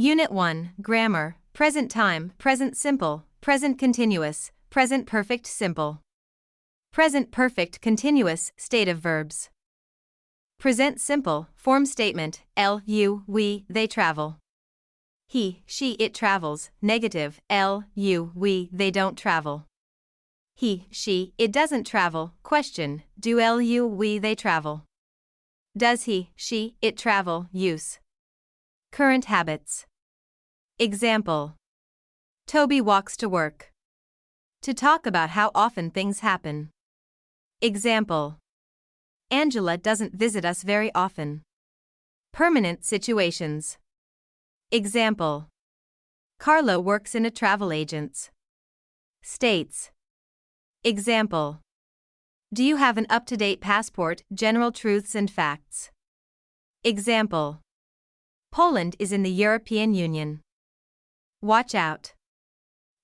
Unit 1, Grammar, Present Time, Present Simple, Present Continuous, Present Perfect Simple. Present Perfect Continuous, Stative verbs. Present Simple, Form Statement, you, we, they travel. He, she, it travels, negative, you, we, they don't travel. He, she, it doesn't travel, question, do you, we, they travel. Does he, she, it travel, use. Current habits. Example. Toby walks to work. To talk about how often things happen. Example. Angela doesn't visit us very often. Permanent situations. Example. Carlo works in a travel agent's. States. Example. Do you have an up-to-date passport? General truths and facts. Example. Poland is in the European Union. Watch out.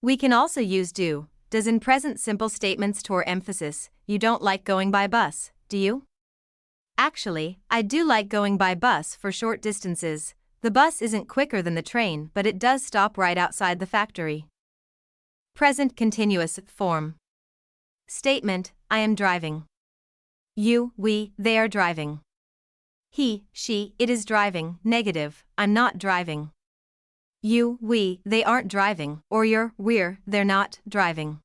We can also use do, does in present simple statements to emphasis. You don't like going by bus, do you? Actually, I do like going by bus for short distances. The bus isn't quicker than the train, but it does stop right outside the factory. Present continuous form. Statement, I am driving. You, we, they are driving. He, she, it is driving, negative, I'm not driving. You, we, they aren't driving, or we're, they're not driving.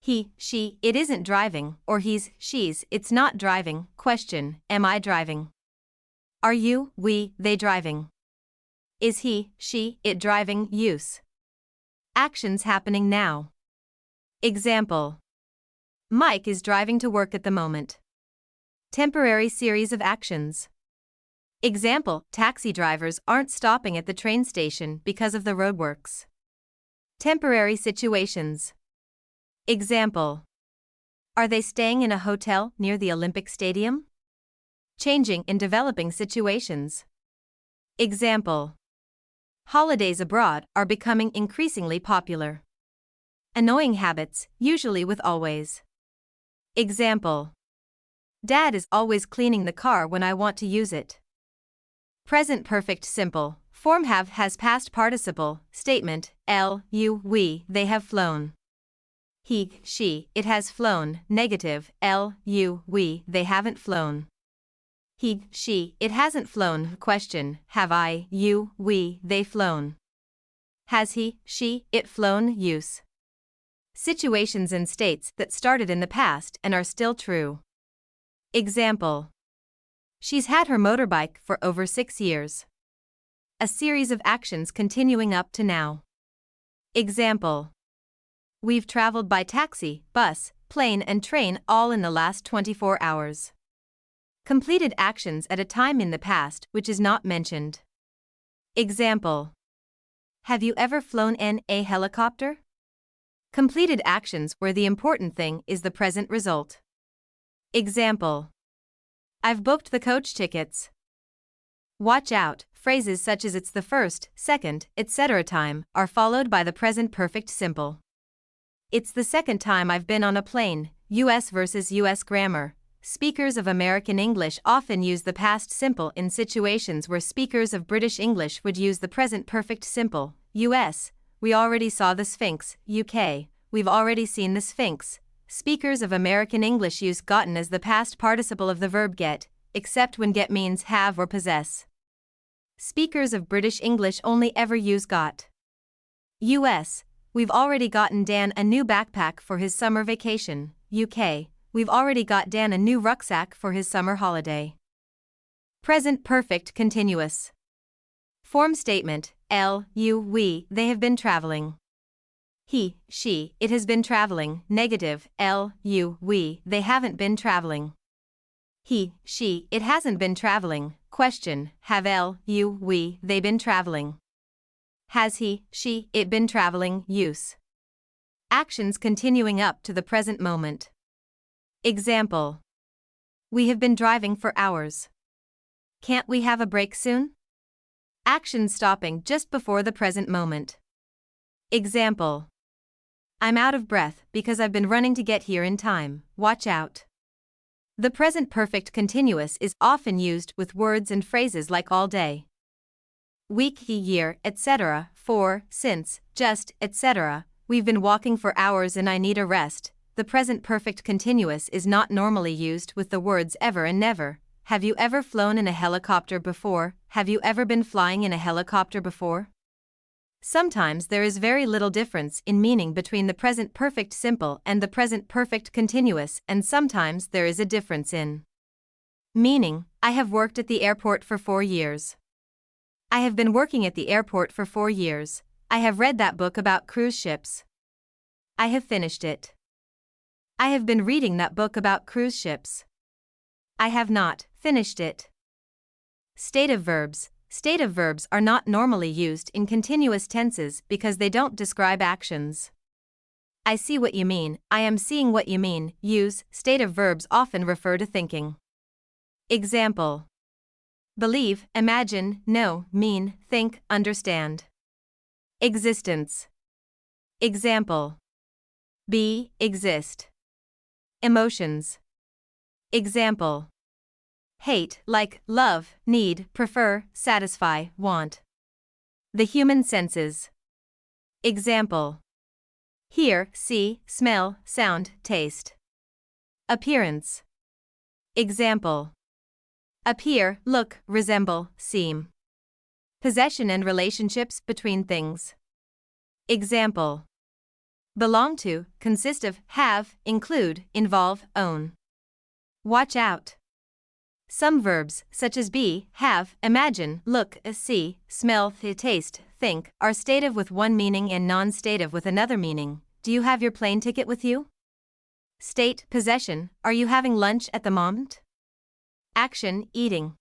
He, she, it isn't driving, or he's, she's, it's not driving, question, am I driving? Are you, we, they driving? Is he, she, it driving, use. Actions happening now. Example. Mike is driving to work at the moment. Temporary series of actions. Example, taxi drivers aren't stopping at the train station because of the roadworks. Temporary situations. Example. Are they staying in a hotel near the Olympic Stadium? Changing and developing situations. Example. Holidays abroad are becoming increasingly popular. Annoying habits, usually with always. Example. Dad is always cleaning the car when I want to use it. Present perfect simple, form have has past participle, statement, you, we, they have flown. He, she, it has flown, negative, you, we, they haven't flown. He, she, it hasn't flown, question, have I, you, we, they flown. Has he, she, it flown, use. Situations and states that started in the past and are still true. Example. She's had her motorbike for over 6 years. A series of actions continuing up to now. Example. We've traveled by taxi, bus, plane and train all in the last 24 hours. Completed actions at a time in the past which is not mentioned. Example. Have you ever flown in a helicopter? Completed actions where the important thing is the present result. Example. I've booked the coach tickets. Watch out, phrases such as it's the first, second, etc. time are followed by the present perfect simple. It's the second time I've been on a plane, US versus US grammar. Speakers of American English often use the past simple in situations where speakers of British English would use the present perfect simple, US. We already saw the Sphinx, UK. We've already seen the Sphinx. Speakers of American English use gotten as the past participle of the verb get, except when get means have or possess. Speakers of British English only ever use got. US. We've already gotten Dan a new backpack for his summer vacation. UK. We've already got Dan a new rucksack for his summer holiday. Present perfect continuous. Form statement, you, we, they have been traveling. He, she, it has been traveling, negative, you, we, they haven't been traveling. He, she, it hasn't been traveling, question, have you, we, they been traveling. Has he, she, it been traveling, use. Actions continuing up to the present moment. Example. We have been driving for hours. Can't we have a break soon? Action stopping just before the present moment. Example. I'm out of breath because I've been running to get here in time, watch out. The present perfect continuous is often used with words and phrases like all day. week, year, etc., for, since, just, etc. We've been walking for hours and I need a rest. The present perfect continuous is not normally used with the words ever and never. Have you ever flown in a helicopter before? Have you ever been flying in a helicopter before? Sometimes there is very little difference in meaning between the present perfect simple and the present perfect continuous, and sometimes there is a difference in meaning. I have worked at the airport for 4 years. I have been working at the airport for 4 years. I have read that book about cruise ships. I have finished it. I have been reading that book about cruise ships. I have not finished it. Stative verbs. Stative verbs are not normally used in continuous tenses because they don't describe actions. I see what you mean. I am seeing what you mean. Use. Stative verbs often refer to thinking. Example: believe, imagine, know, mean, think, understand. Existence. Example: be, exist. Emotions. Example: hate, like, love, need, prefer, satisfy, want. The human senses. Example: hear, see, smell, sound, taste. Appearance. Example: appear, look, resemble, seem. Possession and relationships between things. Example: belong to, consist of, have, include, involve, own. Watch out. Some verbs, such as be, have, imagine, look, see, smell, taste, think, are stative with one meaning and non-stative with another meaning. Do you have your plane ticket with you? State, possession, are you having lunch at the moment? Action, eating.